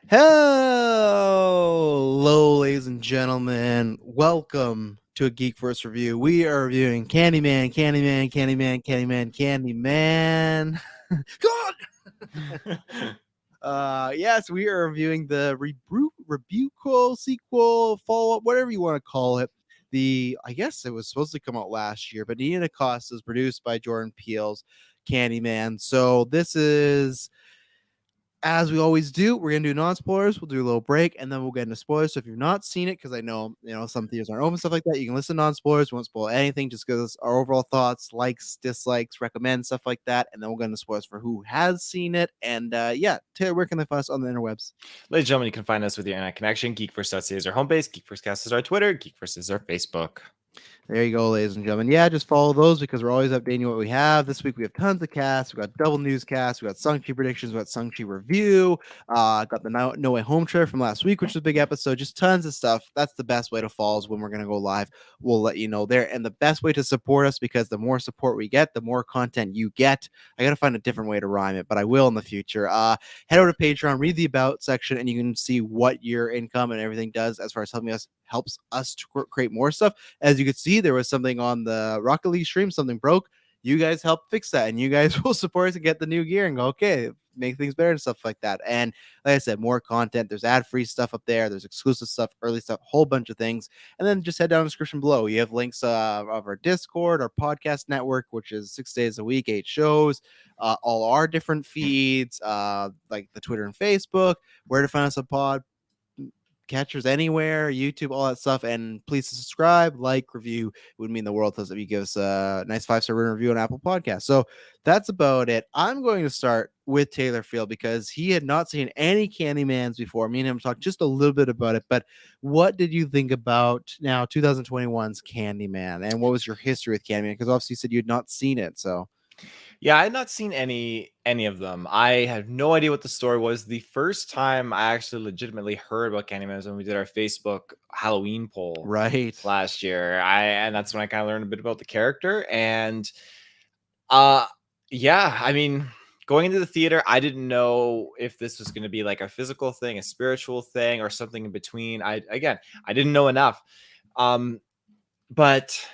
Hello, ladies and gentlemen. Welcome to a GeekVerse review. We are reviewing Candyman, Candyman. God! Yes, we are reviewing the rebuke sequel, follow-up, whatever you want to call it. I guess it was supposed to come out last year, but Nina Costa is produced by Jordan Peele's Candyman. So this is, as we always do, we're gonna do non-spoilers. We'll do a little break, and then we'll get into spoilers. So if you've not seen it, because I know some theaters aren't open, stuff like that, you can listen to non-spoilers. We won't spoil anything. Just give us our overall thoughts, likes, dislikes, recommend stuff like that, and then we'll get into spoilers for who has seen it. And yeah, Taylor, where can they find us on the interwebs? Ladies and gentlemen, you can find us with your internet connection. GeekVerse.ca is our home base. GeekVerseCast is our Twitter. GeekVerse is our Facebook. There you go, ladies and gentlemen. Yeah, just follow those because we're always updating what we have. This week we have tons of casts. We got double newscasts. We got Shang-Chi predictions. We got Shang-Chi review. Got the No Way Home trailer from last week, which was a big episode. Just tons of stuff. That's the best way to follow us when we're going to go live. We'll let you know there. And the best way to support us, because the more support we get, the more content you get. I got to find a different way to rhyme it, but I will in the future. Head over to Patreon, read the About section, and you can see what your income and everything does as far as helps us to create more stuff. As you can see, there was something on the Rocket League stream, something broke. You guys help fix that, and you guys will support us and get the new gear and go, okay, make things better and stuff like that. And like I said, more content. There's ad-free stuff up there. There's exclusive stuff, early stuff, whole bunch of things. And then just head down in the description below. You have links of our Discord, our podcast network, which is 6 days a week, 8 shows, all our different feeds, like the Twitter and Facebook, where to find us on pod catchers anywhere, YouTube, all that stuff. And please subscribe, like, review. It would mean the world to us if you give us a nice 5-star review on Apple Podcasts. So that's about it. I'm going to start with Taylor Field because he had not seen any Candymans before. Me and him talked just a little bit about it, but what did you think about now 2021's Candyman, and what was your history with Candyman? Because obviously you said you had not seen it. So Yeah, I had not seen any of them. I had no idea what the story was. The first time I actually legitimately heard about Candyman was when we did our Facebook Halloween poll right. last year. And that's when I kind of learned a bit about the character. And yeah, I mean, going into the theater, I didn't know if this was going to be like a physical thing, a spiritual thing, or something in between. I didn't know enough. But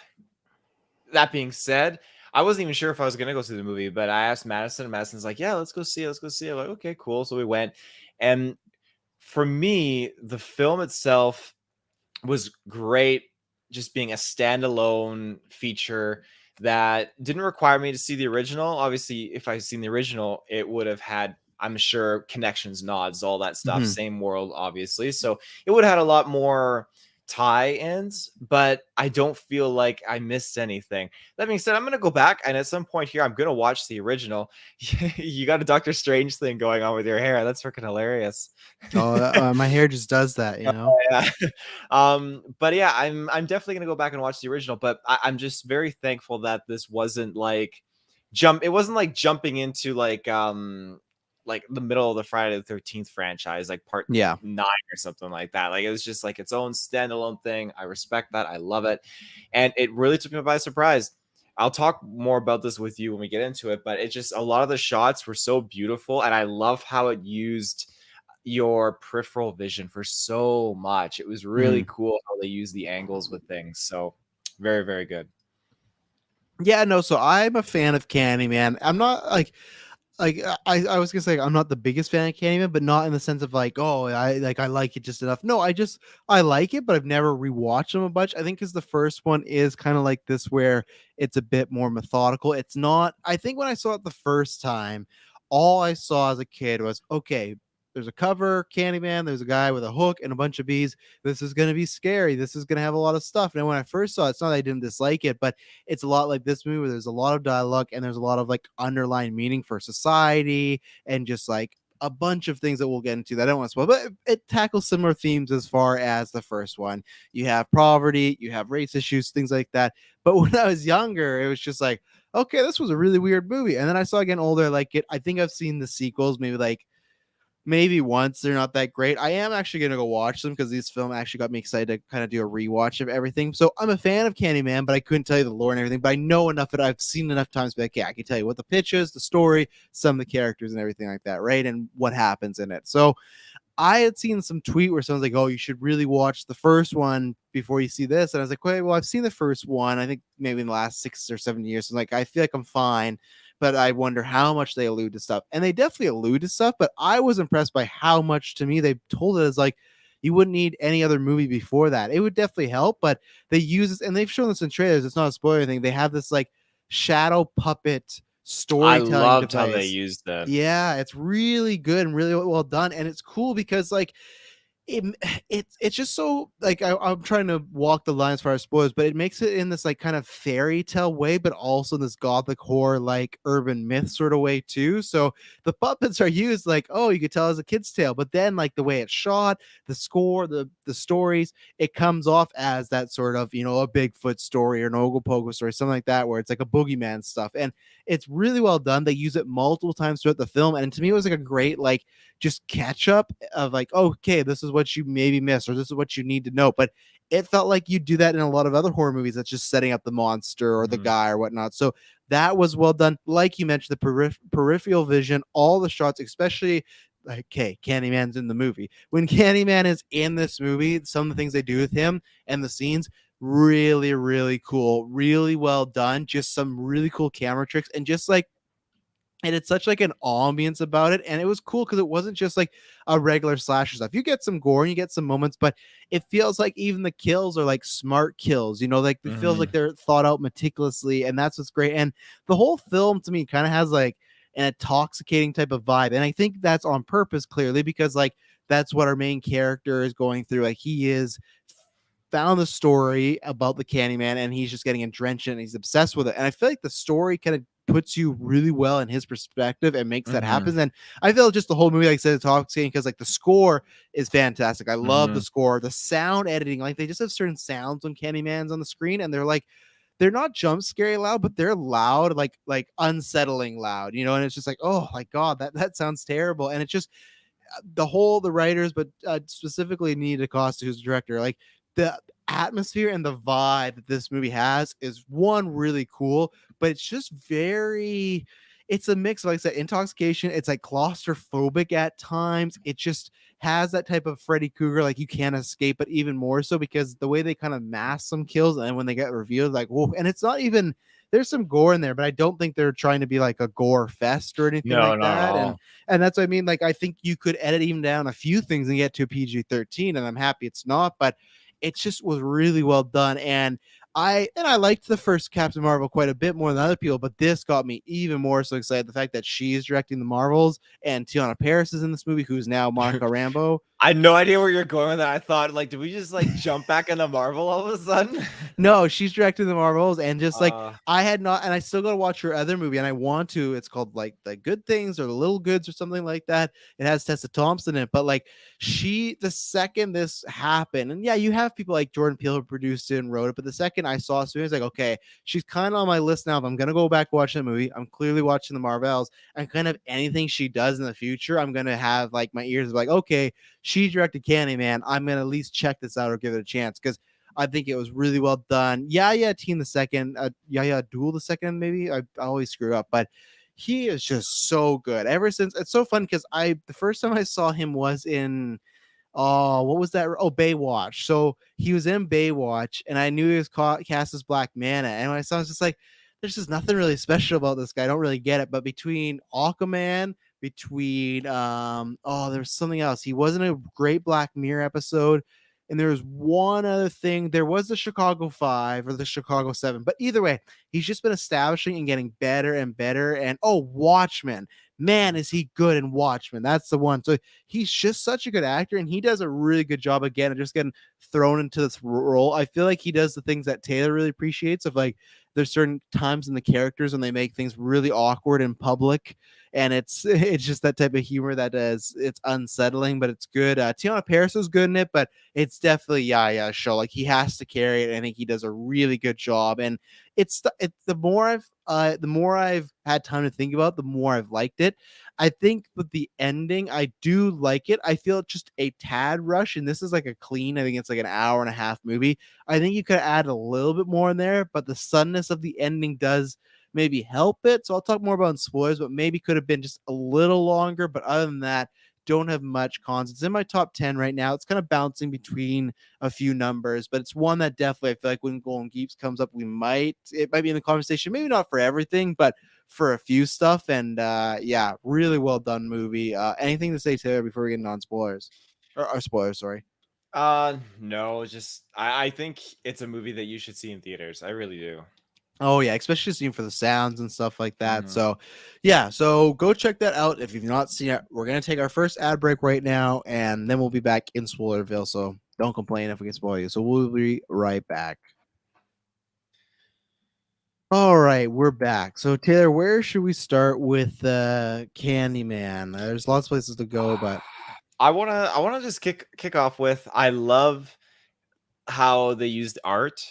that being said, I wasn't even sure if I was going to go see the movie, but I asked Madison, and Madison's like, yeah, let's go see it. Let's go see it. I'm like, okay, cool. So we went. And for me, the film itself was great, just being a standalone feature that didn't require me to see the original. Obviously, if I'd seen the original, it would have had, I'm sure, connections, nods, all that stuff. Same world, obviously. So it would have had a lot more tie-ins, but I don't feel like I missed anything. That being said, I'm going to go back, and at some point here, I'm going to watch the original. You got a Doctor Strange thing going on with your hair. That's freaking hilarious. Oh, my hair just does that, you know? Yeah. But yeah, I'm definitely going to go back and watch the original, but I'm just very thankful that this wasn't like it wasn't like jumping into like the middle of the Friday the 13th franchise, like part 9 or something like that. Like it was just like its own standalone thing. I respect that. I love it. And it really took me by surprise. I'll talk more about this with you when we get into it, but it just, a lot of the shots were so beautiful, and I love how it used your peripheral vision for so much. It was really cool how they use the angles with things. So very, very good. Yeah, no, so I'm a fan of Candyman. I'm not like I was gonna say I'm not the biggest fan of Candyman, but not in the sense of like, oh, I like it just enough. No, I like it, but I've never rewatched them a bunch. I think because the first one is kind of like this, where it's a bit more methodical. It's not. I think when I saw it the first time, all I saw as a kid was, okay, there's a cover, Candyman, there's a guy with a hook and a bunch of bees. This is gonna be scary. This is gonna have a lot of stuff. And when I first saw it, it's not that I didn't dislike it, but it's a lot like this movie where there's a lot of dialogue and there's a lot of like underlying meaning for society and just like a bunch of things that we'll get into that I don't want to spoil, but it tackles similar themes as far as the first one. You have poverty, you have race issues, things like that. But when I was younger, it was just like, okay, this was a really weird movie. And then I saw again older, like it. I think I've seen the sequels maybe once. They're not that great. I am actually going to go watch them because this film actually got me excited to kind of do a rewatch of everything. So I'm a fan of Candyman, but I couldn't tell you the lore and everything, but I know enough that I've seen enough times to be like, yeah, I can tell you what the pitch is, the story, some of the characters and everything like that, right? And what happens in it. So I had seen some tweet where someone's like, "Oh, you should really watch the first one before you see this," and I was like, "Wait, well, I've seen the first one. I think maybe in the last 6 or 7 years. So like, I feel like I'm fine." But I wonder how much they allude to stuff, and they definitely allude to stuff. But I was impressed by how much to me they told it as like you wouldn't need any other movie before that. It would definitely help, but they use this, and they've shown this in trailers. It's not a spoiler thing. They have this like shadow puppet I storytelling loved how they device. used that. Yeah, it's really good and really well done, and it's cool because like it, it's just so like I'm trying to walk the line as far as spoilers, but it makes it in this like kind of fairy tale way, but also in this gothic horror like urban myth sort of way too. So the puppets are used like, oh, you could tell as a kid's tale, but then like the way it's shot, the score, the stories, it comes off as that sort of, you know, a Bigfoot story or an Ogopogo story, something like that, where it's like a boogeyman stuff, and it's really well done. They use it multiple times throughout the film, and to me, it was like a great like just catch up of like, okay, this is what you maybe missed, or this is what you need to know. But it felt like you do that in a lot of other horror movies that's just setting up the monster or the Mhm. guy or whatnot. So that was well done. Like you mentioned, the peripheral vision, all the shots, especially like, okay, Candyman's in the movie. When Candyman is in this movie, some of the things they do with him and the scenes, really, really cool, really well done. Just some really cool camera tricks, and just like, and it's such like an ambience about it, and it was cool because it wasn't just like a regular slasher stuff. You get some gore and you get some moments, but it feels like even the kills are like smart kills, you know, like it feels like Mhm. they're thought out meticulously, and that's what's great. And the whole film to me kind of has like an intoxicating type of vibe, and I think that's on purpose, clearly, because like that's what our main character is going through. Like, he is found the story about the Candyman, and he's just getting drenched in it, and he's obsessed with it. And I feel like the story kind of puts you really well in his perspective and makes that Mhm. happen. And I feel just the whole movie, like I said, it's talking because like the score is fantastic. I love the Mhm. score, the sound editing. Like, they just have certain sounds when Candyman's on the screen, and they're like, they're not jump scary loud, but they're loud, like unsettling loud, you know. And it's just like, oh my god, that sounds terrible. And it's just the writers, but specifically Nina DaCosta, who's the director, like the atmosphere and the vibe that this movie has is one really cool, but it's just very. It's a mix of, like I said, intoxication. It's like claustrophobic at times. It just has that type of Freddy Krueger, like you can't escape, but even more so because the way they kind of mask some kills, and then when they get revealed, like, whoa. And it's not even, there's some gore in there, but I don't think they're trying to be like a gore fest or anything No, like not at that. And all. that's what I mean. Like, I think you could edit even down a few things and get to a PG-13, and I'm happy it's not, but it just was really well done. And I liked the first Captain Marvel quite a bit more than other people, but this got me even more so excited. The fact that she's directing the Marvels and Tiana Paris is in this movie, who's now Monica Rambeau. I had no idea where you're going with that. I thought, like, did we just like jump back into Marvel all of a sudden? No, she's directing the Marvels, and just like, uh, I had not, and I still got to watch her other movie, and I want to. It's called like The Good Things or The Little Goods or something like that. It has Tessa Thompson in it, but like, the second this happened, and yeah, you have people like Jordan Peele who produced it and wrote it, but the second I saw it, I was like, okay, she's kind of on my list now. If I'm gonna go back watch the movie, I'm clearly watching the Marvels, and kind of anything she does in the future, I'm gonna have like my ears like, okay, she directed Candyman. I'm gonna at least check this out or give it a chance because I think it was really well done. Yeah, Team the second, yeah, Duel the second, maybe. I always screw up, but he is just so good. Ever since, it's so fun because the first time I saw him was in, oh, what was that? Oh, Baywatch. So he was in Baywatch, and I knew he was cast as Black Manta. And when I saw, I was just like, there's just nothing really special about this guy. I don't really get it. But between Aquaman, between oh, there was something else. He wasn't a great Black Mirror episode. And there was one other thing. There was the Chicago 5 or the Chicago 7. But either way, he's just been establishing and getting better and better. And oh, Watchmen. Man, is he good in Watchmen. That's the one. So he's just such a good actor, and he does a really good job again of just getting thrown into this role. I feel like he does the things that Taylor really appreciates, of like, there's certain times in the characters when they make things really awkward in public, and it's just that type of humor that is, it's unsettling, but it's good. Tiana Paris is good in it, but it's definitely Yaya show. Like, he has to carry it. I think he does a really good job, and it's the more I've had time to think about, the more I've liked it. I think with the ending, I do like it. I feel just a tad rush, and this is like a clean, I think it's like an hour and a half movie. I think you could add a little bit more in there, but the suddenness of the ending does maybe help it. So I'll talk more about in spoilers, but maybe could have been just a little longer. But other than that, don't have much cons. It's in my top 10 right now. It's kind of bouncing between a few numbers, but it's one that definitely I feel like when Golden Geeks comes up, it might be in the conversation, maybe not for everything, but for a few stuff. And yeah, really well done movie. Anything to say, Taylor, before we get on spoilers? Or spoilers, sorry. No, just I think it's a movie that you should see in theaters. I really do. Oh yeah, especially seeing for the sounds and stuff like that. Mhm. So yeah, so go check that out if you've not seen it. We're gonna take our first ad break right now, and then we'll be back in Spoilerville. So don't complain if we can spoil you. So we'll be right back. All right, we're back. So Taylor, where should we start with Candyman? There's lots of places to go, but I wanna just kick off with I love how they used art.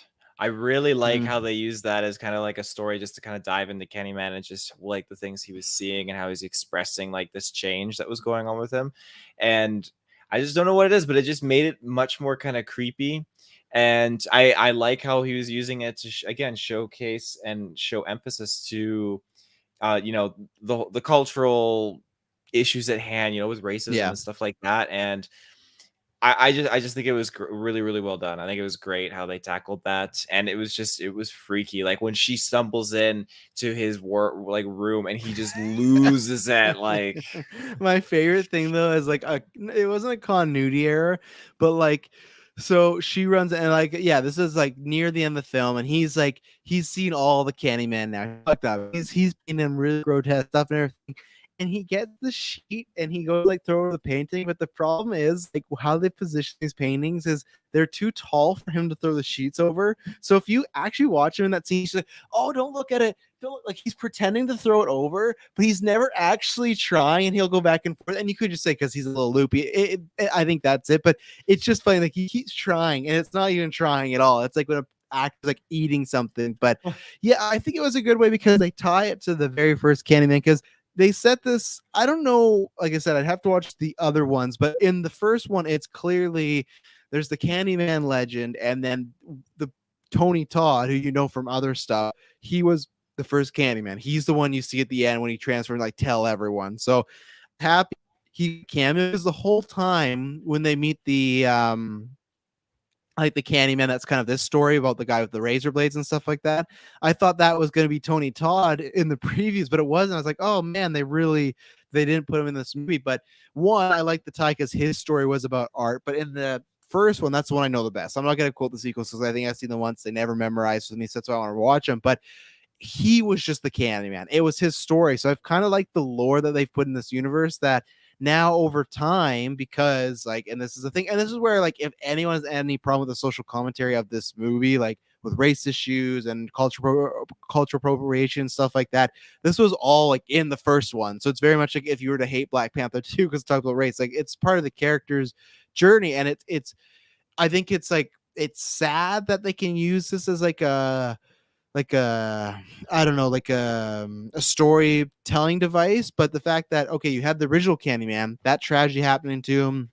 I really like mm, how they use that as kind of like a story just to kind of dive into Candyman and just like the things he was seeing and how he's expressing like this change that was going on with him. And I just don't know what it is, but it just made it much more kind of creepy. And I like how he was using it to again showcase and show emphasis to you know the cultural issues at hand, you know, with racism yeah. and stuff like that. And I just think it was really really well done. I think it was great how they tackled that, and it was freaky. Like when she stumbles in to his work like room, and he just loses it. Like My favorite thing though is like it wasn't a continuity error, but like so she runs and like yeah, this is like near the end of the film, and he's seen all the Candyman now. Fucked up. He's seen them really grotesque stuff and everything. And he gets the sheet and he goes like throw the painting, but the problem is like how they position these paintings is they're too tall for him to throw the sheets over. So if you actually watch him in that scene, he's like, "Oh, don't look at it, don't," like he's pretending to throw it over, but he's never actually trying, and he'll go back and forth. And you could just say because he's a little loopy. I think that's it, but it's just funny. Like he keeps trying, and it's not even trying at all. It's like when a actor's like eating something. But yeah, I think it was a good way because they tie it to the very first Candyman because they set this. I don't know. Like I said, I'd have to watch the other ones, but in the first one, it's clearly there's the Candyman legend, and then the Tony Todd, who you know from other stuff. He was the first Candyman. He's the one you see at the end when he transferred and like tell everyone. So happy he cameos the whole time when they meet the like the Candyman. That's kind of this story about the guy with the razor blades and stuff like that. I thought that was going to be Tony Todd in the previews, but it wasn't. I was like, oh man, they didn't put him in this movie. But one, I like the tie because his story was about art. But in the first one, that's the one I know the best. I'm not going to quote the sequels because I think I've seen them once. They never memorized with me, so that's why I want to watch them. But he was just the Candyman. It was his story. So I've kind of liked the lore that they've put in this universe that now over time, because like, and this is the thing, and this is where like if anyone has any problem with the social commentary of this movie, like with race issues and cultural appropriation stuff like that, this was all like in the first one. So it's very much like if you were to hate Black Panther 2 because it talks about race, like it's part of the character's journey. And it's I think it's like it's sad that they can use this as like a I don't know, like a storytelling device. But the fact that okay, you had the original Candyman, that tragedy happening to him,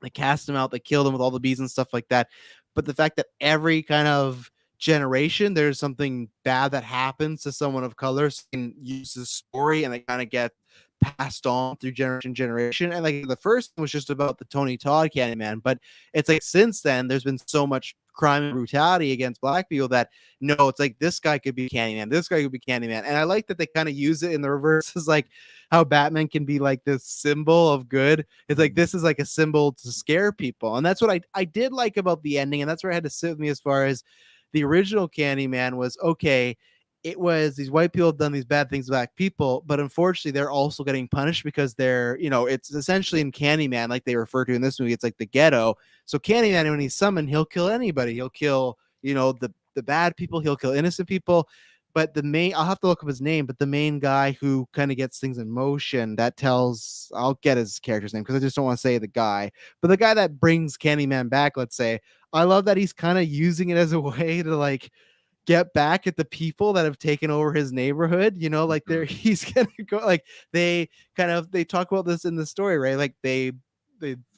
they cast him out, they killed him with all the bees and stuff like that. But the fact that every kind of generation there's something bad that happens to someone of color, so you can use the story and they kind of get passed on through generation. And like the first one was just about the Tony Todd Candyman, but it's like since then there's been so much crime and brutality against black people that no, it's like this guy could be Candyman, this guy could be Candyman. And I like that they kind of use it in the reverse, is like how Batman can be like this symbol of good. It's like this is like a symbol to scare people. And that's what I did like about the ending, and that's where I had to sit with me as far as the original Candyman was okay. It was these white people have done these bad things to black people, but unfortunately they're also getting punished because they're, you know, it's essentially in Candyman, like they refer to in this movie, it's like the ghetto. So Candyman, when he's summoned, he'll kill anybody. He'll kill, you know, the bad people, he'll kill innocent people. But the main, I'll have to look up his name, but the main guy who kind of gets things in motion, that tells, I'll get his character's name because I just don't want to say the guy, but the guy that brings Candyman back, let's say, I love that he's kind of using it as a way to like get back at the people that have taken over his neighborhood. You know, like they're Mhm. he's gonna go like they talk about this in the story, right? Like they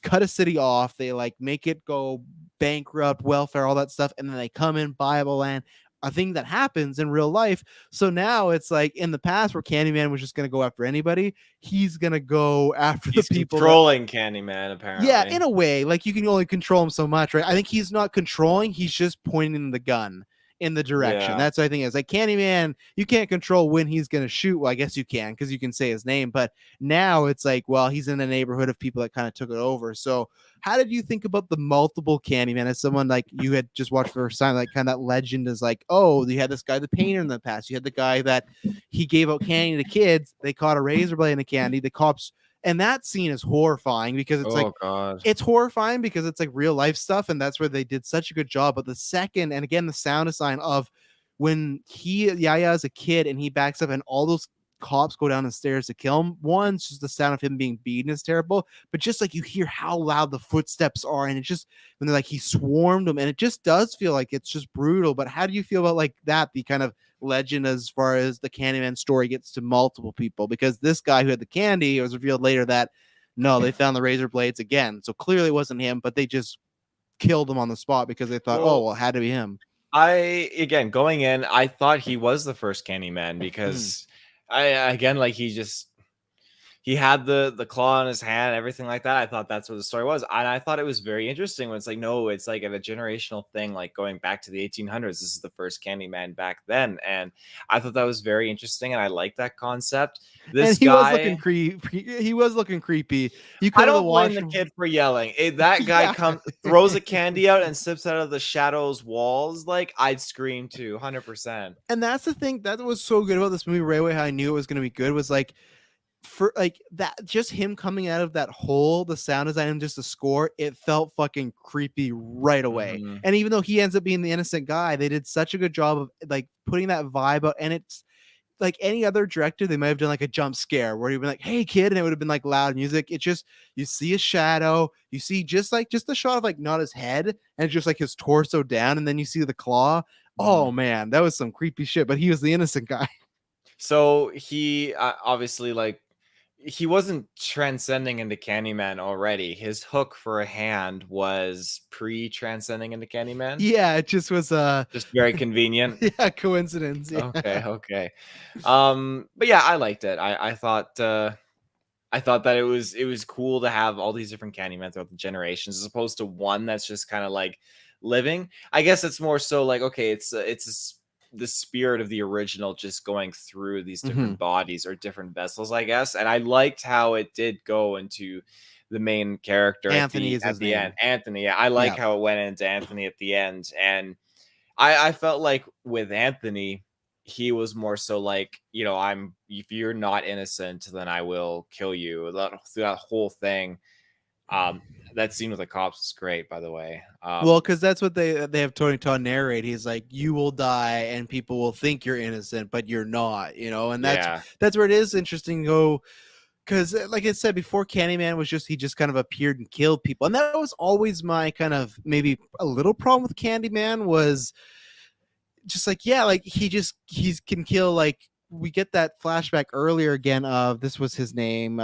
cut a city off, they like make it go bankrupt, welfare, all that stuff, and then they come in, buy the land, a thing that happens in real life. So now it's like in the past where Candyman was just going to go after anybody, he's going to go after the He's people that, controlling Candyman, yeah, apparently. in a way, like you can only control him so much, right? I think he's not controlling, he's just pointing the gun in the direction. Yeah. That's what I think is like Candyman, you can't control when he's gonna shoot. Well, I guess you can because you can say his name, but now it's like, well, he's in a neighborhood of people that kind of took it over. So how did you think about the multiple Candyman as someone like you had just watched for the first time, like kind of that legend is like, oh, you had this guy, the painter in the past, you had the guy that he gave out candy to kids, they caught a razor blade in the candy, the cops, and that scene is horrifying because it's like Oh God. it's horrifying because it's like real life stuff, and that's where they did such a good job. But the second, and again, the sound design of when Yaya is a kid and he backs up and all those cops go down the stairs to kill him. One's just the sound of him being beaten is terrible, but just like you hear how loud the footsteps are, and it's just when they're like he swarmed them, and it just does feel like it's just brutal. But how do you feel about like that? The kind of legend as far as the Candyman story gets to multiple people, because this guy who had the candy, it was revealed later that no, they found the razor blades again. So clearly it wasn't him, but they just killed him on the spot because they thought, oh, Well, well, it had to be him. again, going in, I thought he was the first Candyman because again, like he had the claw in his hand, everything like that. I thought that's what the story was, and I thought it was very interesting when it's like, no, it's like a generational thing, like going back to the 1800s. This is the first Candyman back then, and I thought that was very interesting, and I like that concept. This And he was looking guy, creepy. He was looking creepy. You I come to the don't blame the washroom. kid for yelling. That guy Yeah. throws a candy out and slips out of the shadows walls. Like I'd scream too, 100%. And that's the thing that was so good about this movie, Railway, how I knew it was going to be good was like, for like that, just him coming out of that hole, the sound design and just the score, it felt fucking creepy right away. Mhm. And even though he ends up being the innocent guy, they did such a good job of like putting that vibe out. And it's like any other director, they might have done like a jump scare where you'd be like, hey kid, and it would have been like loud music. It's just you see a shadow, you see just the shot of like not his head and just like his torso down, and then you see the claw. Oh Mhm. man, that was some creepy shit. But he was the innocent guy. So he obviously like he wasn't transcending into Candyman already. His hook for a hand was pre-transcending into Candyman. Yeah, it just was Just very convenient. yeah, coincidence. Yeah. Okay, okay. But yeah, I liked it. I thought that it was cool to have all these different Candyman throughout the generations, as opposed to one that's just kind of like living. I guess it's more so like, okay, the spirit of the original just going through these different bodies or different vessels, I guess. And I liked how it did go into the main character Anthony is at his the name. end. Anthony, yeah, I like Yeah. how it went into Anthony at the end, and I felt like with Anthony, he was more so like, I'm if you're not innocent, then I will kill you. That whole thing. Um, that scene with the cops was great, by the way. Well, because that's what they have Tony Todd narrate. He's like, you will die, and people will think you're innocent, but you're not. And Yeah. that's where it is interesting to go. Because, like I said before, Candyman was he just kind of appeared and killed people, and that was always my kind of maybe a little problem with Candyman was just like, yeah, like he can kill. Like we get that flashback earlier again of this was his name,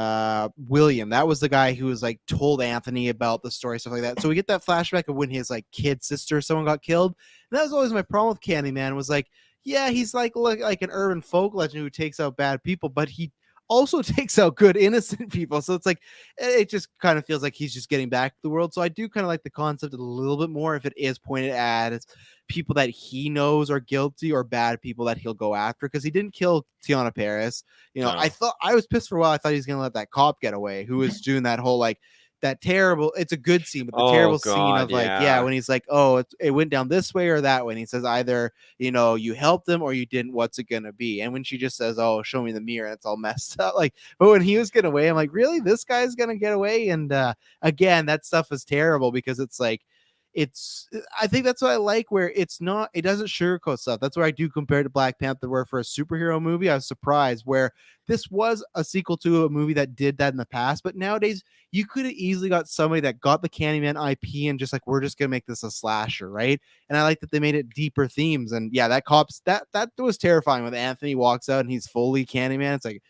William. That was the guy who was like told Anthony about the story, stuff like that. So we get that flashback of when his like kid sister, someone got killed. And that was always my problem with Candyman was like, yeah, he's like an urban folk legend who takes out bad people, but he also takes out good innocent people. So it's like it just kind of feels like he's just getting back to the world. So I do kind of like the concept a little bit more if it is pointed at people that he knows are guilty or bad people that he'll go after, because he didn't kill Tiana Paris. I No. thought I was pissed for a while. I thought he was gonna let that cop get away who was doing that whole like that terrible, it's a good scene, but the Oh terrible scene of God, like, yeah, yeah. when he's like, oh, it went down this way or that way, and he says either you helped them or you didn't, what's it gonna be? And when she just says, oh, show me the mirror, and it's all messed up, like, but when he was getting away, I'm like, really, this guy's gonna get away? And again, that stuff is terrible because it's like I think that's what I like, where it doesn't sugarcoat stuff. That's where I do compare to Black Panther, where for a superhero movie, I was surprised where this was a sequel to a movie that did that in the past. But nowadays, you could have easily got somebody that got the Candyman IP and just like, we're just going to make this a slasher, right? And I like that they made it deeper themes. And yeah, that was terrifying when Anthony walks out and he's fully Candyman. It's like,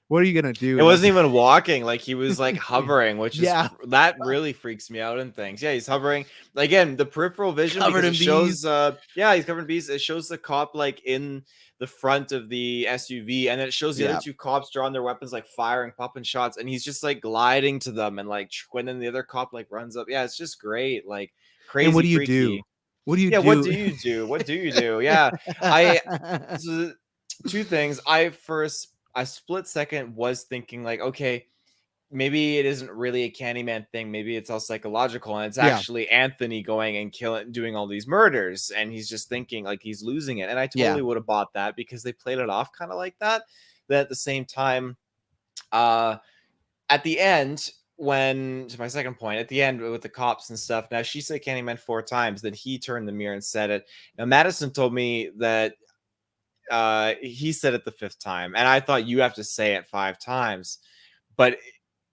What are you gonna do? It Like, wasn't even walking, like he was like hovering, which is yeah, that really freaks me out in things. Yeah, he's hovering. Again, the peripheral vision, covered because in it shows bees. yeah, he's covered in bees. It shows the cop like in the front of the SUV, and then it shows the other Yeah. two cops drawing their weapons, like firing, popping shots, and he's just like gliding to them, and like when then the other cop like runs up. Yeah, it's just great, like And what crazy do you do? freaky. What do you Yeah, what do do? you do? What do you do? Yeah. I so two things. I first a split second was thinking like, okay, maybe it isn't really a Candyman thing. Maybe it's all psychological, and it's Yeah. actually Anthony going and killing, doing all these murders, and he's just thinking like he's losing it. And I Yeah. totally would have bought that because they played it off kind of like that. Then at the same time, uh, at the end, when to my second point, at the end with the cops and stuff. Now she said Candyman 4 times, then he turned the mirror and said it. Now Madison told me that he said it the 5th time, and I thought you have to say it 5 times, but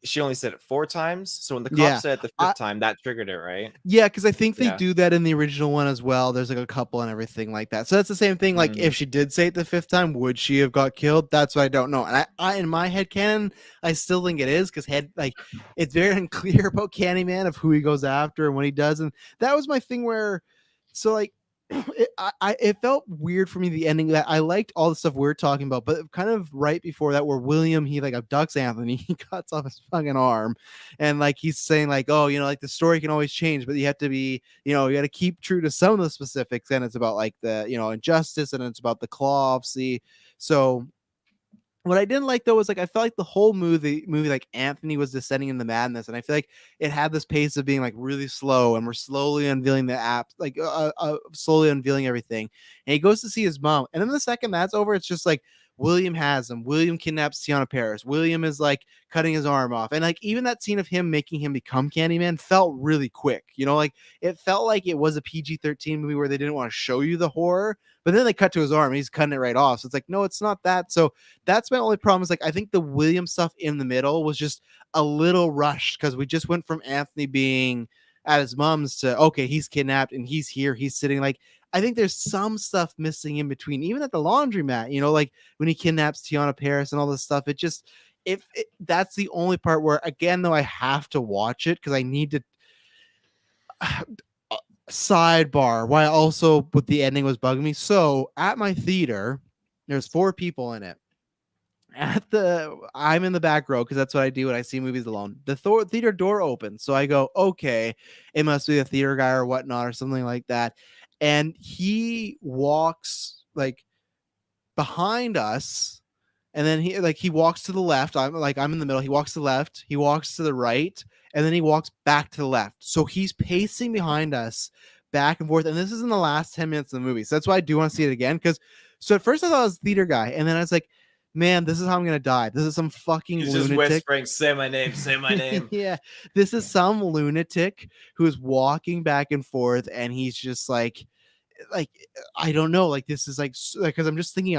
she only said it 4 times. So when the cop Yeah. said it the I, 5th time, that triggered it, right? Yeah, because I think they Yeah. do that in the original one as well. There's like a couple and everything like that. So that's the same thing. Like Mm. if she did say it the 5th time, would she have got killed? That's what I don't know. And I in my head canon, I still think it is because it's very unclear about Candyman of who he goes after and what he does. And that was my thing where, so like it felt weird for me the ending that I liked all the stuff we're talking about, but kind of right before that where William he like abducts Anthony, he cuts off his fucking arm, and like he's saying like, oh, like the story can always change, but you have to be, you got to keep true to some of the specifics, and it's about like the injustice, and it's about the claw, obviously. So what I didn't like though was like I felt like the whole movie like Anthony was descending into madness, and I feel like it had this pace of being like really slow, and we're slowly unveiling the app, like slowly unveiling everything. And he goes to see his mom, and then the second that's over, it's just like William has him. William kidnaps Tiana Paris. William is like cutting his arm off, and like even that scene of him making him become Candyman felt really quick. Like it felt like it was a PG-13 movie where they didn't want to show you the horror, but then they cut to his arm and he's cutting it right off. So it's like, no, it's not that. So that's my only problem is like I think the William stuff in the middle was just a little rushed because we just went from Anthony being at his mom's to okay, he's kidnapped and he's here, he's sitting. Like I think there's some stuff missing in between, even at the laundromat, like when he kidnaps Tiana Paris and all this stuff. It just that's the only part where again though I have to watch it because I need to sidebar why also with the ending was bugging me. So at my theater there's 4 people in it. I'm in the back row because that's what I do when I see movies alone. The theater door opens, so I go, okay, it must be a theater guy or whatnot or something like that. And he walks like behind us, and then he walks to the left. I'm in the middle. He walks to the left. He walks to the right, and then he walks back to the left. So he's pacing behind us, back and forth. And this is in the last 10 minutes of the movie. So that's why I do want to see it again. Because so at first I thought it was a theater guy, and then I was like, man, this is how I'm gonna die. This is some fucking He's lunatic. just whispering, "Say my name, say my name." Yeah, this is some lunatic who is walking back and forth, and he's just like I don't know, like this is like because I'm thinking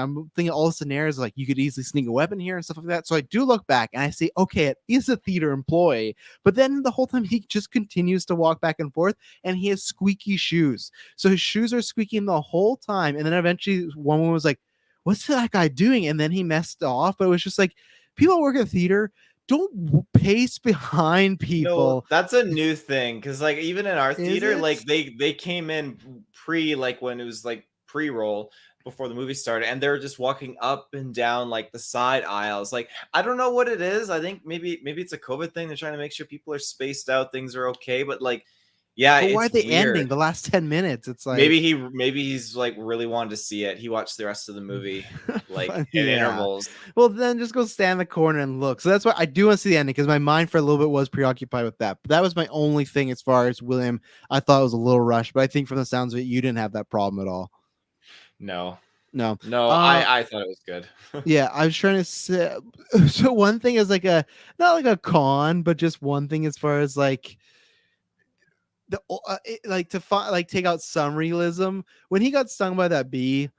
all the scenarios like you could easily sneak a weapon here and stuff like that. So I do look back and I say, okay, it is a theater employee, but then the whole time he just continues to walk back and forth, and he has squeaky shoes, so his shoes are squeaking the whole time. And then eventually one woman was like, what's that guy doing? And then he messed off. But it was just like people who work at theater don't pace behind people. No, that's a new thing because like even in our theater, it? like they came in like when it was like pre-roll before the movie started, and they're just walking up and down like the side aisles. Like I don't know what it is. I think maybe it's a COVID thing. They're trying to make sure people are spaced out, things are okay. But like, yeah, But why are it's they weird. ending the last 10 minutes? It's like Maybe he's like really wanted to see it. He watched the rest of the movie like in intervals. Well, then just go stand in the corner and look. So that's why I do want to see the ending because my mind for a little bit was preoccupied with that. But that was my only thing as far as William. I thought it was a little rushed, but I think from the sounds of it, you didn't have that problem at all. No. No. I thought it was good. Yeah, I was trying to say. So one thing is like not like a con, but just one thing as far as like take out some realism when he got stung by that bee,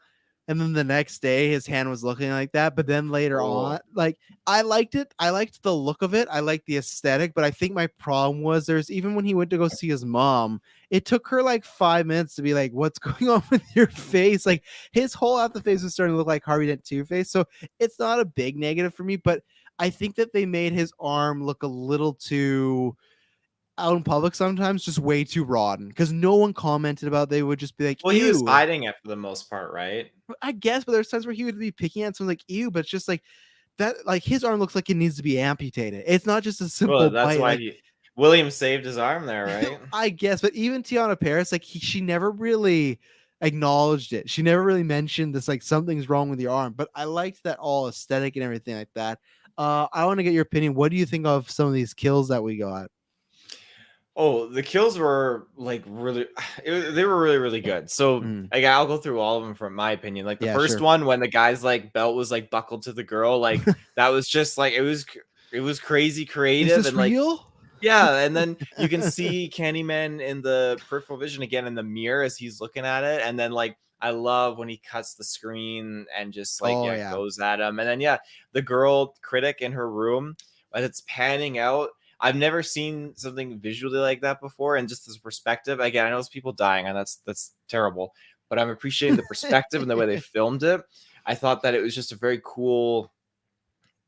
and then the next day his hand was looking like that. But then later on, like I liked it. I liked the look of it. I liked the aesthetic. But I think my problem was there's even when he went to go see his mom, it took her like 5 minutes to be like, what's going on with your face? Like his whole half the face was starting to look like Harvey Dent Two-Face. So it's not a big negative for me, but I think that they made his arm look a little too out in public sometimes, just way too rotten, because no one commented about it. They would just be like, Well, he was ew. hiding it for the most part, right? I guess, but there's times where he would be picking at someone like, ew, but it's just like that, like his arm looks like it needs to be amputated. It's not just a Well, simple that's bite. why Like, William saved his arm there, right? I guess, but even Tiana Paris, like she never really acknowledged it. She never really mentioned this, like something's wrong with your arm. But I liked that all aesthetic and everything like that. I want to get your opinion. What do you think of some of these kills that we got? Oh, the kills were like really, they were really, really good. So Mm. like, I'll go through all of them from my opinion. Like the Yeah, first sure. one, when the guy's like belt was like buckled to the girl, like that was just like, it was crazy Is creative this and like, real? yeah. And then you can see Candyman in the peripheral vision again in the mirror as he's looking at it. And then like, I love when he cuts the screen and just like, Oh yeah, yeah. goes at him. And then, yeah, the girl critic in her room, as it's panning out. I've never seen something visually like that before. And just this perspective, again, I know there's people dying and that's terrible, but I'm appreciating the perspective and the way they filmed it. I thought that it was just a very cool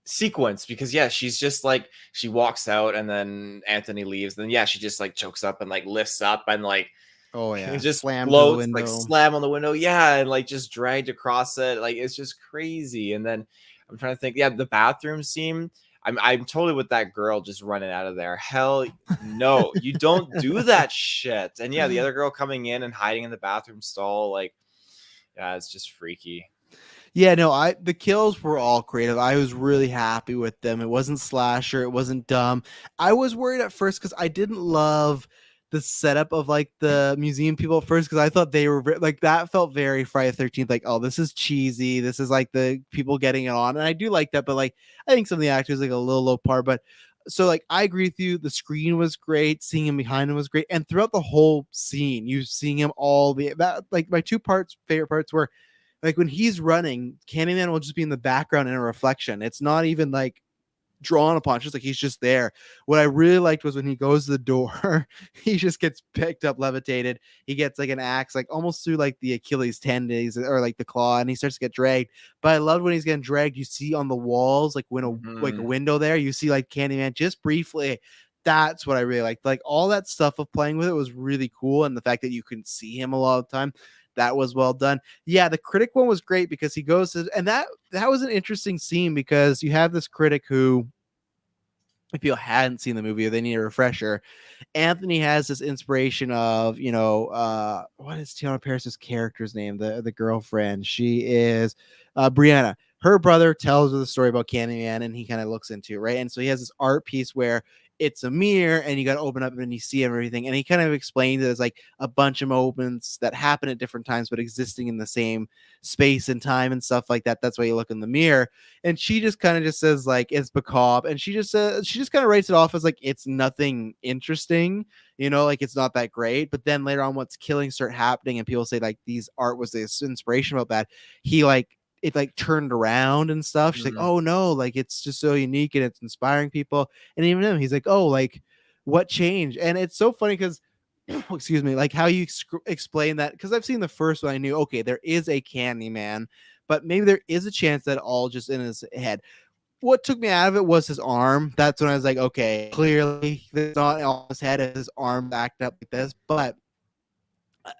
sequence because yeah, she's just like, she walks out and then Anthony leaves, then yeah, she just like chokes up and like lifts up and like Oh it yeah. just Slammed to the floats, like window. slam on the window, yeah, and like just dragged across it, like it's just crazy. And then I'm trying to think, yeah, the bathroom scene, I'm totally with that girl just running out of there. Hell no, you don't do that shit. And yeah, the other girl coming in and hiding in the bathroom stall, like yeah, it's just freaky. Yeah, no, the kills were all creative. I was really happy with them. It wasn't slasher, it wasn't dumb. I was worried at first because I didn't love the setup of like the museum people at first, because I thought they were like, that felt very Friday the 13th, like, oh, this is cheesy. This is like the people getting it on. And I do like that, but like I think some of the actors like a little low par. But so like I agree with you. The screen was great, seeing him behind him was great. And throughout the whole scene, you seeing him all the that like my favorite parts were like when he's running, Candyman will just be in the background in a reflection. It's not even like drawn upon, it's just like he's just there. What I really liked was when he goes to the door, he just gets picked up, levitated. He gets like an axe, like almost through like the Achilles tendons or like the claw, and he starts to get dragged. But I loved when he's getting dragged, you see on the walls, like when like a window there, you see like Candyman just briefly. That's what I really liked. Like all that stuff of playing with it was really cool, and the fact that you can see him a lot of the time, that was well done. Yeah, the critic one was great because he goes to, and that was an interesting scene because you have this critic who, if you hadn't seen the movie or they need a refresher, Anthony has this inspiration of, what is Tiana Paris's character's name? The girlfriend. She is Brianna. Her brother tells her the story about Candyman, and he kind of looks into it, right? And so he has this art piece where it's a mirror and you got to open up and you see everything. And he kind of explains it as like a bunch of moments that happen at different times, but existing in the same space and time and stuff like that. That's why you look in the mirror. And she just kind of just says like, it's macabre. And she just kind of writes it off as like, it's nothing interesting, like it's not that great. But then later on, once killings start happening and people say like these art was this inspiration about that, he like, it like turned around and stuff. She's like, oh no, like it's just so unique and it's inspiring people. And even him, he's like, oh, like what changed? And it's so funny because excuse me, like how you explain that, because I've seen the first one. I knew, okay, there is a Candyman, but maybe there is a chance that all just in his head. What took me out of it was his arm. That's when I was like, okay, clearly it's not on his head, his arm backed up like this. But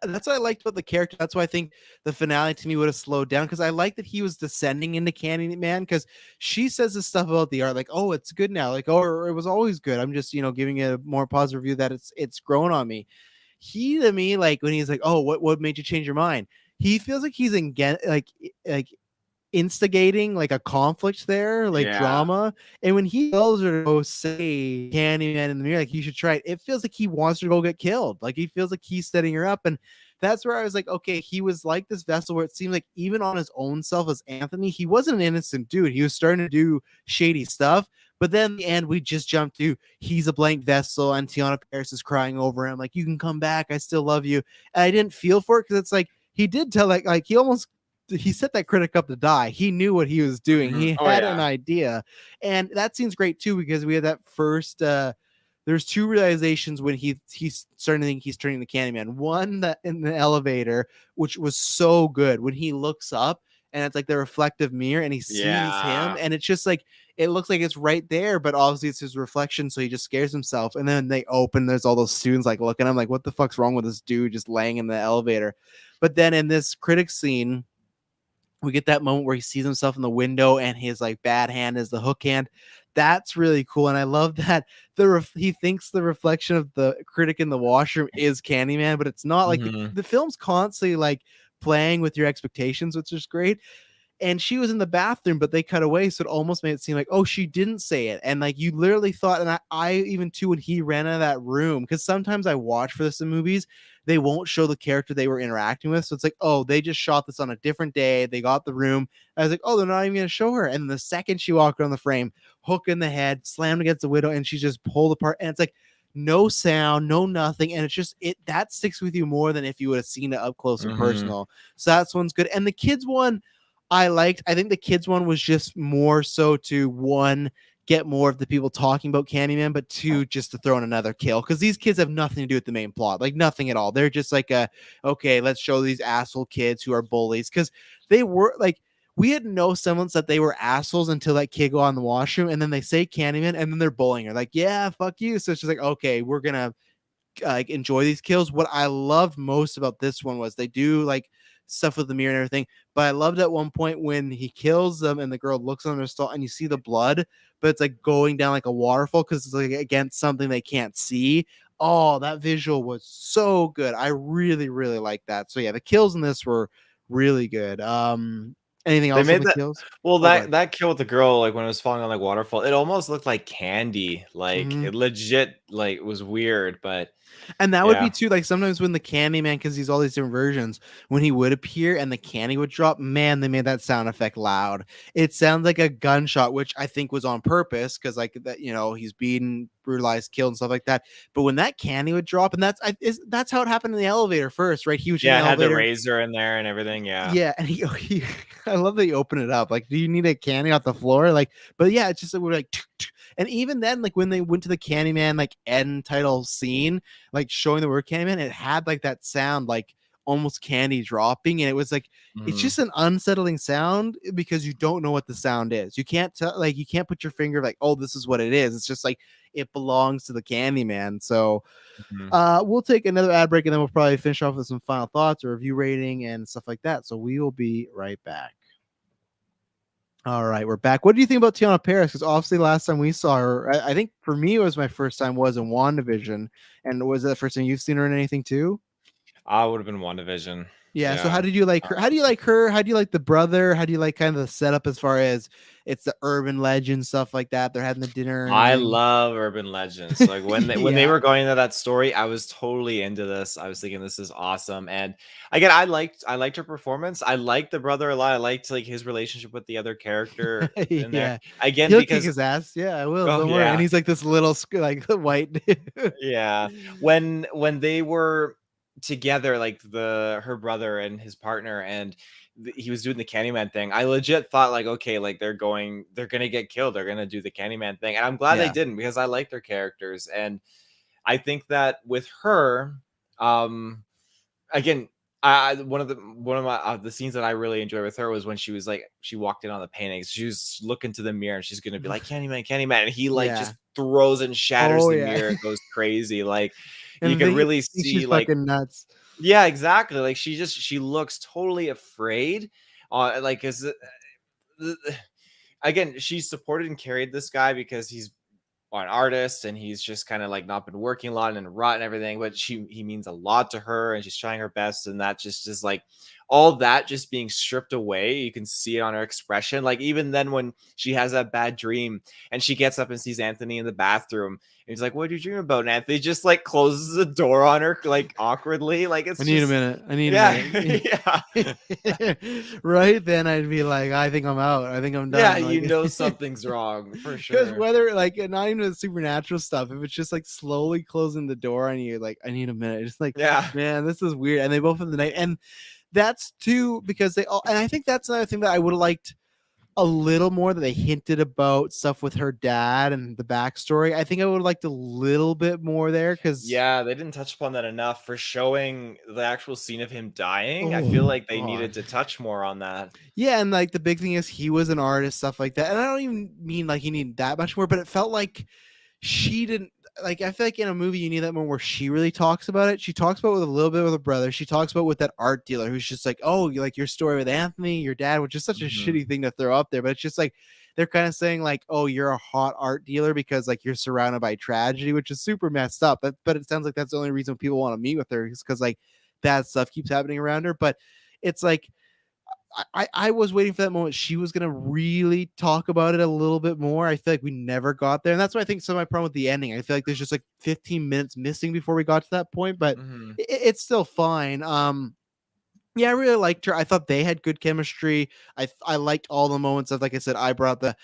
that's what I liked about the character. That's why I think the finale to me would have slowed down, because I like that he was descending into Candyman, because she says this stuff about the art, like, oh, it's good now, like, oh, it was always good. I'm just, giving it a more positive review that it's grown on me. He, to me, like when he's like, oh, what made you change your mind? He feels like he's like instigating like a conflict there, like drama. And when he tells her to go say Candyman in the mirror, like you should try it, it feels like he wants her to go get killed. Like he feels like he's setting her up. And that's where I was like, okay, he was like this vessel where it seemed like even on his own self as Anthony, he wasn't an innocent dude. He was starting to do shady stuff. But then in the end, we just jumped to he's a blank vessel and Tiana Paris is crying over him. Like, you can come back. I still love you. And I didn't feel for it because it's like he did tell like he set that critic up to die. He knew what he was doing. He had an idea. And that seems great too, because we had that first there's two realizations when he's starting to think he's turning the Candyman. One, that in the elevator, which was so good, when he looks up and it's like the reflective mirror and he sees him, and it's just like it looks like it's right there, but obviously it's his reflection, so he just scares himself. And then they open, there's all those students like looking. I'm like, what the fuck's wrong with this dude just laying in the elevator? But then in this critic scene, we get that moment where he sees himself in the window and his like bad hand is the hook hand. That's really cool. And I love that he thinks the reflection of the critic in the washroom is Candyman, but it's not. Like Mhm. the film's constantly like playing with your expectations, which is great. And she was in the bathroom, but they cut away, so it almost made it seem like, oh, she didn't say it. And like you literally thought, and I even too, when he ran out of that room, because sometimes I watch for this in movies, they won't show the character they were interacting with. So it's like, oh, they just shot this on a different day. They got the room. I was like, oh, they're not even gonna show her. And the second she walked on the frame, hook in the head, slammed against the window, and she's just pulled apart. And it's like no sound, no nothing. And it's just that sticks with you more than if you would have seen it up close and Mhm. personal. So that's one's good. And the kids one I liked. I think the kids one was just more so to one, get more of the people talking about Candyman, but two, just to throw in another kill, because these kids have nothing to do with the main plot, like nothing at all. They're just like okay, let's show these asshole kids who are bullies, because they were like, we had no semblance that they were assholes until that kid go on the washroom, and then they say Candyman, and then they're bullying her, like, yeah, fuck you. So it's just like, okay, we're gonna like enjoy these kills. What I loved most about this one was they do like stuff with the mirror and everything, but I loved at one point when he kills them and the girl looks on their stall and you see the blood, but it's like going down like a waterfall because it's like against something they can't see. Oh, that visual was so good. I really, really like that. So yeah, the kills in this were really good. Anything They else on made the that kills? well, Oh, good. that kill with the girl, like, when it was falling on, like, waterfall, it almost looked like candy, like, Mm-hmm. it legit, like, was weird, but And that would be yeah. too, like sometimes when the Candyman, because he's all these different versions, when he would appear and the candy would drop, man, they made that sound effect loud. It sounds like a gunshot, which I think was on purpose because like that, he's beaten, brutalized, killed, and stuff like that. But when that candy would drop, and that's how it happened in the elevator first, right? He was in Yeah, the it had the elevator. razor in there and everything, yeah. Yeah, and he I love that you open it up. Like, do you need a candy off the floor? Like, but yeah, it's just like we're like, and even then, like when they went to the Candyman like end title scene, like showing the word Candyman, it had like that sound, like almost candy dropping, and it was like it's Mhm, just an unsettling sound because you don't know what the sound is. You can't tell, like you can't put your finger like, oh, this is what it is. It's just like it belongs to the Candyman. So mhm. we'll take another ad break and then we'll probably finish off with some final thoughts or review rating and stuff like that. So we will be right back. All right, we're back. What do you think about Tiana Paris? Because obviously, last time we saw her, I think for me it was my first time was in WandaVision, and was that the first time you've seen her in anything too? I would've been WandaVision. Yeah. So how Yeah. did you like her? How do you like her? How do you like the brother? How do you like kind of the setup as far as it's the urban legend stuff like that? They're having the dinner and I everything. love urban legends. Like when they Yeah. were going into that story, I was totally into this. I was thinking this is awesome. And again, I liked her performance. I liked the brother a lot. I liked like his relationship with the other character in there. Yeah. Again, He'll kick because his ass. Yeah, I will. oh Don't worry. And yeah. he's like this little like white dude. Yeah. When they were together, like her brother and his partner, and he was doing the Candyman thing, I legit thought like, okay, like they're gonna get killed. They're gonna do the Candyman thing, and I'm glad they Yeah. didn't because I like their characters, and I think that with her, um, again, one of my the scenes that I really enjoyed with her was when she was like she walked in on the paintings. She was looking to the mirror and she's gonna be like Candyman, Candyman, and he like Yeah. just throws and shatters Oh the yeah. mirror. It goes crazy. Like you And could they really think she's see like fucking nuts. yeah, exactly. Like she looks totally afraid. Like is again she supported and carried this guy because he's an artist and he's just kind of like not been working a lot and in a rut and everything, but he means a lot to her and she's trying her best, and that just is like all that just being stripped away. You can see it on her expression. Like even then when she has that bad dream and she gets up and sees Anthony in the bathroom and he's like, what did you dream about? And Anthony just like closes the door on her like awkwardly. Like I it's need a just minute. I need a yeah. minute. Yeah. Right then I'd be like, I think I'm out. I think I'm Yeah, done. you Like know something's wrong for because sure. whether like not even the supernatural stuff, if it's just like slowly closing the door and you're like, I need a minute. It's like, Yeah. man, this is weird. And they both have the night. And that's too because they all, and I think that's another thing that I would have liked a little more that they hinted about stuff with her dad and the backstory. I think I would have liked a little bit more there because Yeah, they didn't touch upon that enough for showing the actual scene of him dying. I feel oh like they god. needed to touch more on that. Yeah, and like the big thing is he was an artist, stuff like that. And I don't even mean like he needed that much more, but it felt like she didn't like. I feel like in a movie you need that more where she really talks about it. She talks about it with a little bit with her brother. She talks about it with that art dealer who's just like, oh, you like your story with Anthony, your dad, which is such a Mhm. shitty thing to throw up there. But it's just like they're kind of saying like, oh, you're a hot art dealer because like you're surrounded by tragedy, which is super messed up. But it sounds like that's the only reason people want to meet with her is because like bad stuff keeps happening around her. But it's like I was waiting for that moment. She was gonna really talk about it a little bit more. I feel like we never got there, and that's why I think some of my problem with the ending. I feel like there's just like 15 minutes missing before we got to that point, but Mhm. it's still fine. Yeah, I really liked her. I thought they had good chemistry. I liked all the moments of like I said. I brought the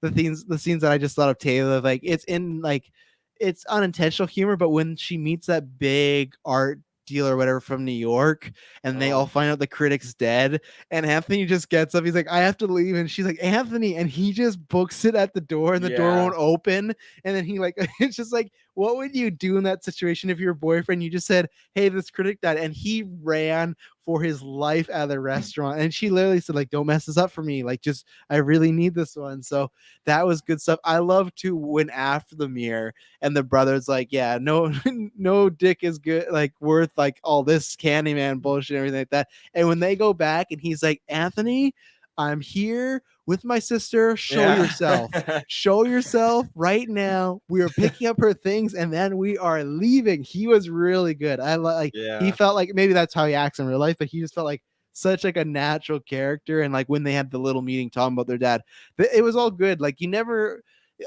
the scenes that I just thought of Taylor. Like it's in like it's unintentional humor, but when she meets that big art dealer or whatever from New York, and they all Oh, find out the critic's dead, and Anthony just gets up. He's like, "I have to leave," and she's like, "Anthony," and he just books it at the door, and the door yeah. won't open. And then he like, it's just like, what would you do in that situation if your boyfriend you just said, "Hey, this critic died," and he ran for his life out of the restaurant. And she literally said, like, don't mess this up for me. Like, just I really need this one. So that was good stuff. I love to when after the mirror and the brother's like, yeah, no, no dick is good, like worth like all this Candyman bullshit and everything like that. And when they go back and he's like, Anthony, I'm here with my sister. Show Yeah. yourself. Show yourself right now. We are picking up her things and then we are leaving. He was really good. I like he Yeah. felt like maybe that's how he acts in real life, but he just felt like such like a natural character. And like when they had the little meeting talking about their dad, it was all good. Like you never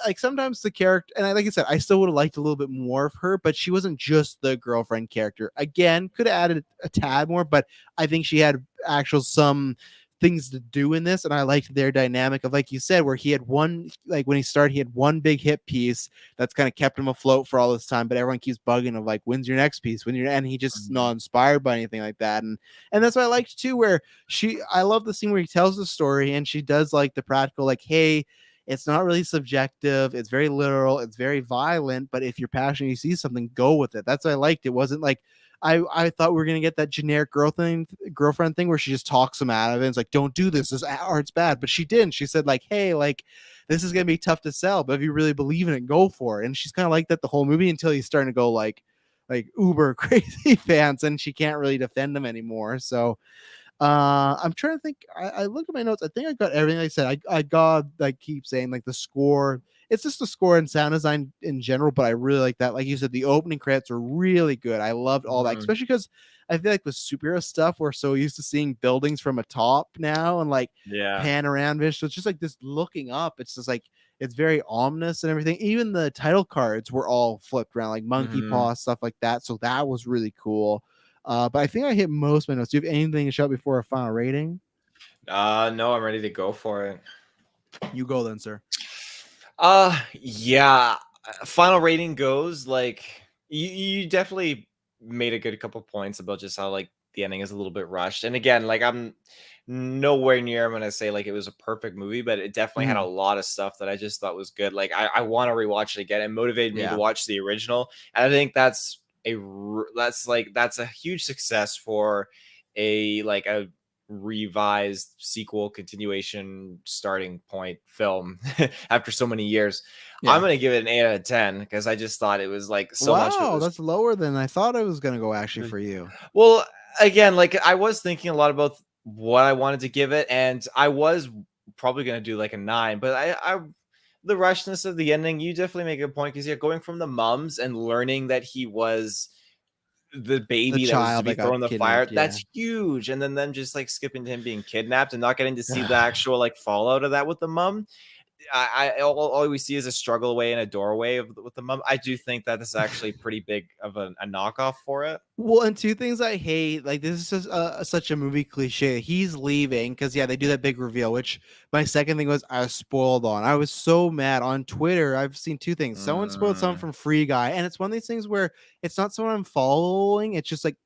like sometimes the character and I like I said, I still would have liked a little bit more of her, but she wasn't just the girlfriend character. Again, could have added a tad more, but I think she had actual some things to do in this, and I liked their dynamic of like you said where he had one like when he started he had one big hit piece that's kind of kept him afloat for all this time, but everyone keeps bugging of like when's your next piece when you're and he just not Mhm. inspired by anything like that. And that's what I liked too where she I love the scene where he tells the story and she does like the practical like, hey, it's not really subjective, it's very literal, it's very violent, but if you're passionate you see something, go with it. That's what I liked. It wasn't like I thought we were gonna get that generic girlfriend thing where she just talks him out of it. And it's like, don't do this. This art's bad. But she didn't. She said, like, hey, like this is gonna be tough to sell, but if you really believe in it, go for it. And she's kind of like that the whole movie until he's starting to go like uber crazy fans, and she can't really defend him anymore. So I'm trying to think. I looked at my notes. I think I got everything I said. I got like keep saying like the score. It's just the score and sound design in general, but I really like that. Like you said, the opening credits are really good. I loved all that, Mhm. especially because I feel like with superhero stuff, we're so used to seeing buildings from a top now and like Yeah. panorama. So it's just like this looking up. It's just like it's very ominous and everything. Even the title cards were all flipped around, like monkey Mhm. paw stuff like that. So that was really cool. But I think I hit most of my notes. Do you have anything to shout before a final rating? No, I'm ready to go for it. You go then, sir. Yeah. Final rating goes like you definitely made a good couple points about just how like the ending is a little bit rushed. And again, like I'm nowhere near I'm gonna say like it was a perfect movie, but it definitely had a Mhm. lot of stuff that I just thought was good. Like I want to rewatch it again. It motivated me to Yeah. watch the original, and I think that's a huge success for a revised sequel continuation starting point film after so many years. I'm Yeah. gonna give it an 8 out of 10 because I just thought it was like so much of it Wow, was that's lower than I thought I was gonna go actually for you. well, again, like I was thinking a lot about what I wanted to give it, and I was probably gonna do like a 9, but I the rushness of the ending, you definitely make a point because you're going from the mums and learning that he was the The baby that was to child be that got thrown in the fire. kidnapped, yeah. That's huge. And then them just like skipping to him being kidnapped and not getting to see the actual like fallout of that with the mum. All we see is a struggle away in a doorway with the mum. I do think that this is actually pretty big of a knockoff for it. Well, and two things I hate, like this is just such a movie cliche. He's leaving because yeah, they do that big reveal. Which my second thing was I was spoiled on. I was so mad on Twitter. I've seen two things. Someone spoiled something Mm, from Free Guy, and it's one of these things where it's not someone I'm following. It's just like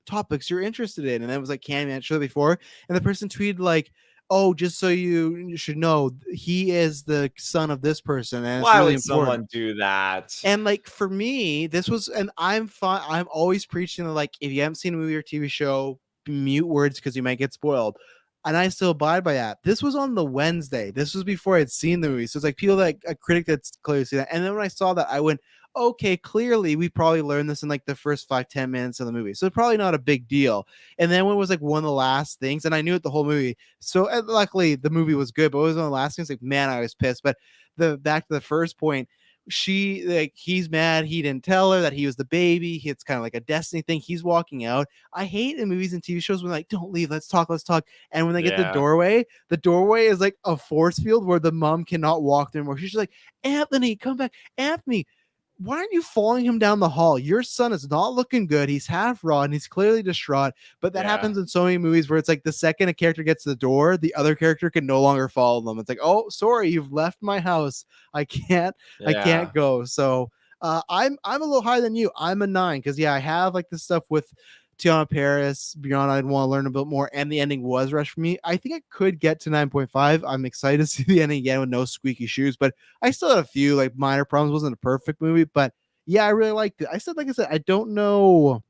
topics you're interested in, and it was like Candyman showed before, and the person tweeted like. oh, just so you should know, he is the son of this person, and it's Why really would important. someone do that? And like for me, this was, and I'm fine. I'm always preaching like, if you haven't seen a movie or TV show, mute words because you might get spoiled. And I still abide by that. This was on the Wednesday. This was before I'd seen the movie. So it's like people that a critic that's clearly seen that. And then when I saw that, I went, okay, clearly we probably learned this in like the first 5-10 minutes of the movie. So it's probably not a big deal. And then when it was like one of the last things, and I knew it the whole movie. So luckily the movie was good, but it was one of the last things. Like, man, I was pissed. But the back to the first point, she like he's mad he didn't tell her that he was the baby. It's kind of like a destiny thing. He's walking out. I hate in movies and TV shows when like, don't leave, let's talk. And when they get Yeah. the doorway is like a force field where the mom cannot walk there anymore. She's just like, Anthony, come back. Anthony, why aren't you following him down the hall? Your son is not looking good. He's half raw and he's clearly distraught. But that Yeah. happens in so many movies where it's like the second a character gets to the door, the other character can no longer follow them. It's like, oh, sorry, you've left my house. I can't Yeah. go. So I'm a little higher than you. I'm a 9 because I have like this stuff with Tiana Paris, Beyond. I'd want to learn a bit more, and the ending was rushed for me. I think I could get to 9.5. I'm excited to see the ending again with no squeaky shoes, but I still had a few like minor problems. It wasn't a perfect movie, but yeah, I really liked it. Like I said, I don't know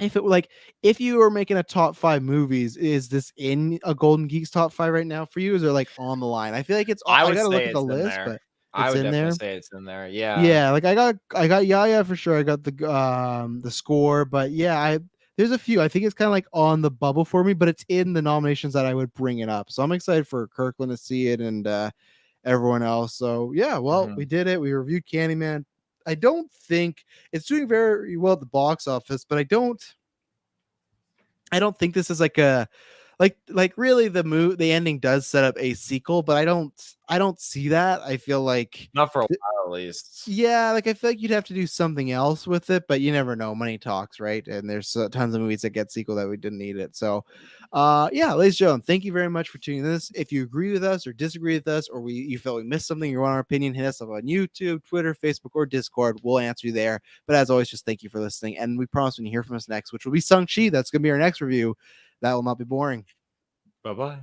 if it like if you were making a top 5 movies, is this in a Golden Geeks top 5 right now for you? Is there like on the line? I feel like it's. I I would gotta look say at the it's in list, there. but I it's would in definitely there. say it's in there. Yeah. Yeah, like I got Yaya for sure. I got the score, but yeah, I there's a few. I think it's kind of like on the bubble for me, but it's in the nominations that I would bring it up. So I'm excited for Kirkland to see it and everyone else. So yeah, well, we Mhm. did it. We reviewed Candyman. I don't think it's doing very well at the box office, but I don't think this is like a like really the ending does set up a sequel, but I don't see that. I feel like Not for a while, at least. yeah, like I feel like you'd have to do something else with it, but you never know. Money talks, right? And there's tons of movies that get sequel that we didn't need it. So, yeah, ladies and gentlemen, thank you very much for tuning in this. If you agree with us or disagree with us, or you felt we missed something, you want our opinion, hit us up on YouTube, Twitter, Facebook, or Discord. We'll answer you there. But as always, just thank you for listening, and we promise when you hear from us next, which will be Shang-Chi. That's gonna be our next review. That will not be boring. Bye bye.